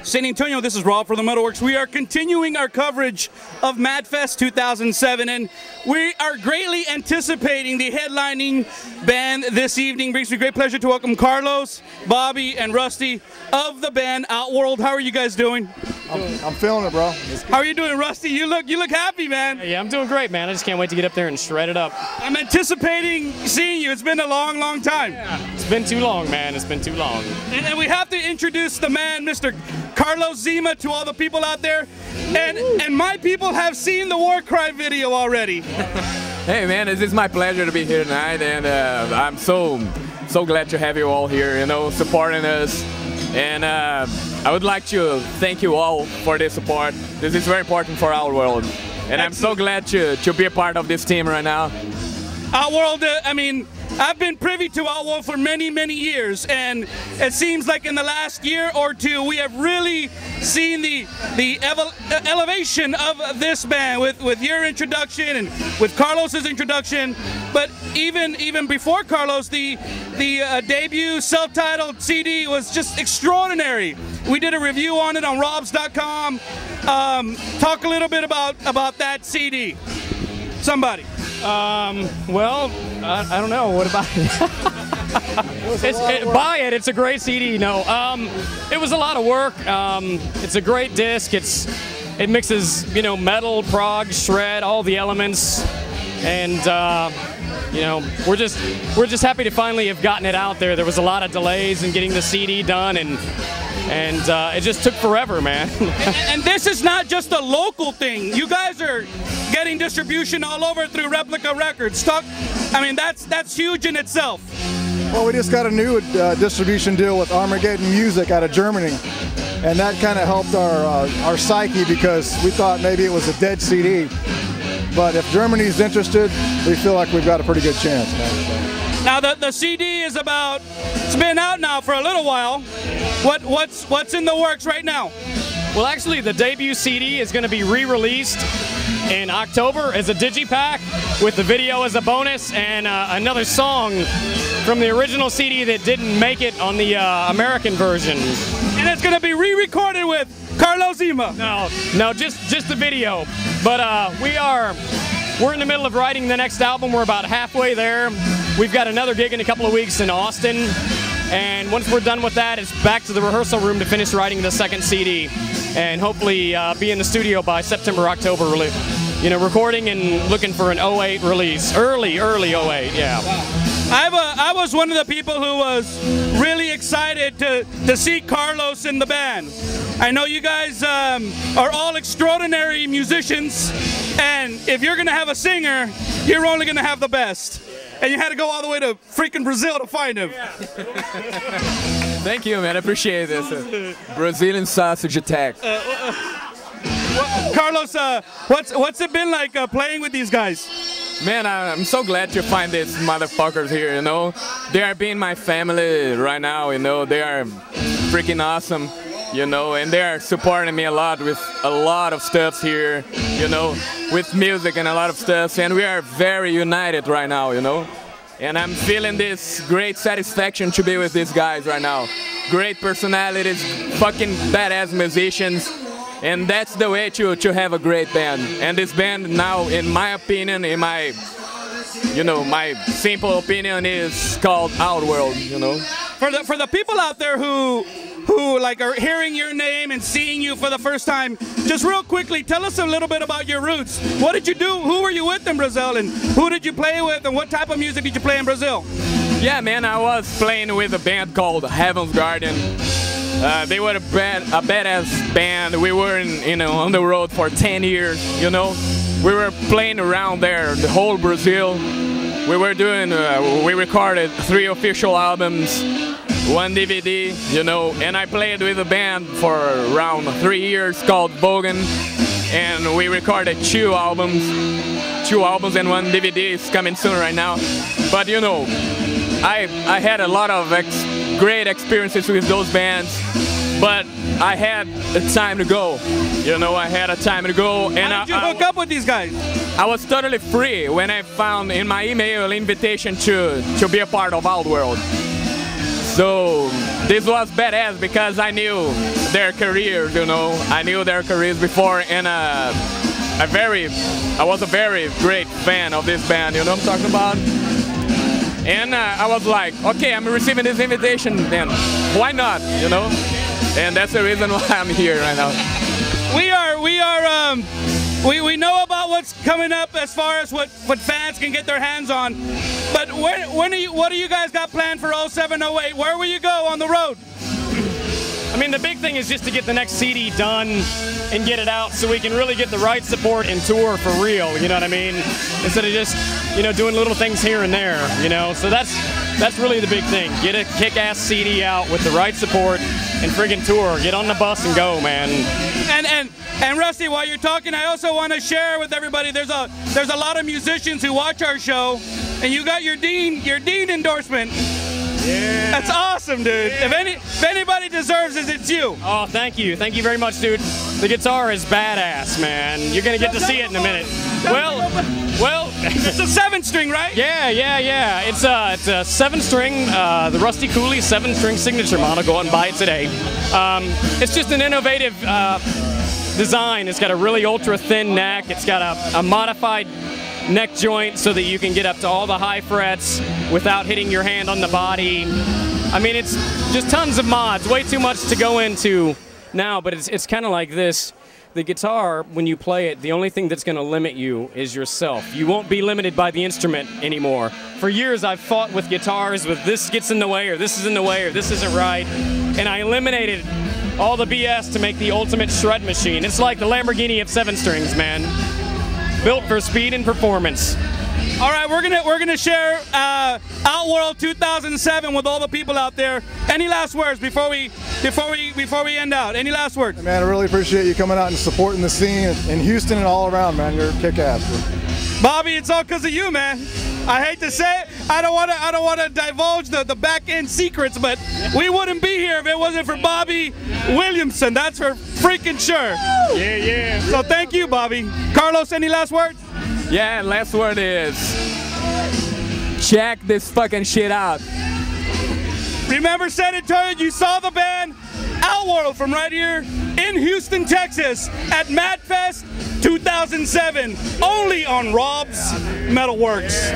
San Antonio, this is Rob from the MetalWorks. We are continuing our coverage of MadFest 2007, and we are greatly anticipating the headlining band this evening. Brings me great pleasure to welcome Carlos, Bobby, and Rusty of the band Outworld. How are you guys doing? I'm feeling it, bro. How are you doing, Rusty? You look happy, man. Yeah, I'm doing great, man. I just can't wait to get up there and shred it up. I'm anticipating seeing you. It's been a long, long time. Yeah, it's been too long, man. It's been too long. And we have to introduce the man, Mr. Carlos Zima, to all the people out there. And my people have seen the War Cry video already. Hey, man, it is my pleasure to be here tonight, and I'm so glad to have you all here, you know, supporting us. And I would like to thank you all for this support. This is very important for Outworld. And I'm so glad to be a part of this team right now. Outworld, I mean, I've been privy to Outworld for many, many years, and it seems like in the last year or two we have really seen the elevation of this band with your introduction and with Carlos's introduction. But even before Carlos, the debut self-titled CD was just extraordinary. We did a review on it on robs.com. Talk a little bit about that CD. Somebody. Well, I don't know. What about it? Buy it. It's a great CD. No, it was a lot of work. It's a great disc. It mixes, you know, metal, prog, shred, all the elements, and you know, we're just happy to finally have gotten it out there. There was a lot of delays in getting the CD done, and it just took forever, man. And this is not just a local thing. You guys are getting distribution all over through Replica Records. I mean, that's huge in itself. Well, we just got a new distribution deal with Armageddon Music out of Germany, and that kind of helped our psyche, because we thought maybe it was a dead CD. But if Germany's interested, we feel like we've got a pretty good chance, man. Now the CD is it's been out now for a little while. What's in the works right now? Well, actually, the debut CD is going to be re-released in October as a digipack with the video as a bonus and another song from the original CD that didn't make it on the American version. And it's going to be re-recorded with Carlos Zima. No, just the video. But we're in the middle of writing the next album. We're about halfway there. We've got another gig in a couple of weeks in Austin. And once we're done with that, it's back to the rehearsal room to finish writing the second CD. And hopefully be in the studio by September, October, you know, recording and looking for an 08 release. Early 08, yeah. I was one of the people who was really excited to see Carlos in the band. I know you guys are all extraordinary musicians, and if you're going to have a singer, you're only going to have the best. And you had to go all the way to freaking Brazil to find him. Yeah. Thank you, man. I appreciate this. Brazilian sausage attack. Carlos, what's it been like playing with these guys? Man, I'm so glad to find these motherfuckers here, you know. They are being my family right now, you know. They are freaking awesome, you know, and they are supporting me a lot with a lot of stuff here, you know, with music and a lot of stuff, and we are very united right now, you know. And I'm feeling this great satisfaction to be with these guys right now. Great personalities, fucking badass musicians. And that's the way to have a great band. And this band now, in my opinion, my simple opinion, is called Outworld, you know. For the people out there who like are hearing your name and seeing you for the first time, just real quickly, tell us a little bit about your roots. What did you do? Who were you with in Brazil, and who did you play with, and what type of music did you play in Brazil? Yeah, man, I was playing with a band called Heaven's Garden. They were a badass band. We were on the road for 10 years, you know. We were playing around there, the whole Brazil. We recorded 3 official albums, 1 DVD, you know, and I played with a band for around 3 years called Bogan, and we recorded 2 albums and 1 DVD is coming soon right now. But you know, I had a lot of great experiences with those bands, but I had a time to go. You know, I had a time to go. And how did you hook up with these guys? I was totally free when I found in my email invitation to be a part of Outworld. So this was badass because I knew their careers, you know. I knew their careers before, and I was a very great fan of this band, you know what I'm talking about? And I was like, okay, I'm receiving this invitation, then why not, you know? And that's the reason why I'm here right now. We know about what's coming up as far as what fans can get their hands on. But what do you guys got planned for 07, 08? Where will you go on the road? I mean, the big thing is just to get the next CD done and get it out so we can really get the right support and tour for real, you know what I mean? Instead of just, you know, doing little things here and there, you know? So that's really the big thing. Get a kick-ass CD out with the right support and friggin' tour. Get on the bus and go, man. And Rusty, while you're talking, I also want to share with everybody, there's a lot of musicians who watch our show, and you got your Dean endorsement. Yeah. That's awesome, dude. Yeah. If anybody deserves it, it's you. Oh, thank you. Thank you very much, dude. The guitar is badass, man. You're going to get to see it in a minute. Well, it's a 7-string, right? Yeah. It's a 7-string, the Rusty Cooley 7-string signature model. Go out and buy it today. It's just an innovative design. It's got a really ultra thin neck. It's got a modified neck joint so that you can get up to all the high frets without hitting your hand on the body. I mean, it's just tons of mods. Way too much to go into now, but it's kind of like this. The guitar, when you play it, the only thing that's going to limit you is yourself. You won't be limited by the instrument anymore. For years, I've fought with guitars with this gets in the way, or this is in the way, or this isn't right, and I eliminated all the BS to make the ultimate shred machine. It's like the Lamborghini of 7 strings, man. Built for speed and performance. All right, we're gonna share Outworld 2007 with all the people out there. Any last words before we end out? Any last words? Man, I really appreciate you coming out and supporting the scene in Houston and all around, man. You're kick-ass. Bobby, it's all because of you, man. I hate to say it, I don't want to divulge the back end secrets, but we wouldn't be here if it wasn't for Bobby Williamson. That's for freaking sure. Yeah. So thank you, Bobby. Carlos, any last words? Yeah, last word is check this fucking shit out. Remember, San Antonio, you saw the band Outworld from right here in Houston, Texas at MadFest 2007, only on Rob's MetalWorks.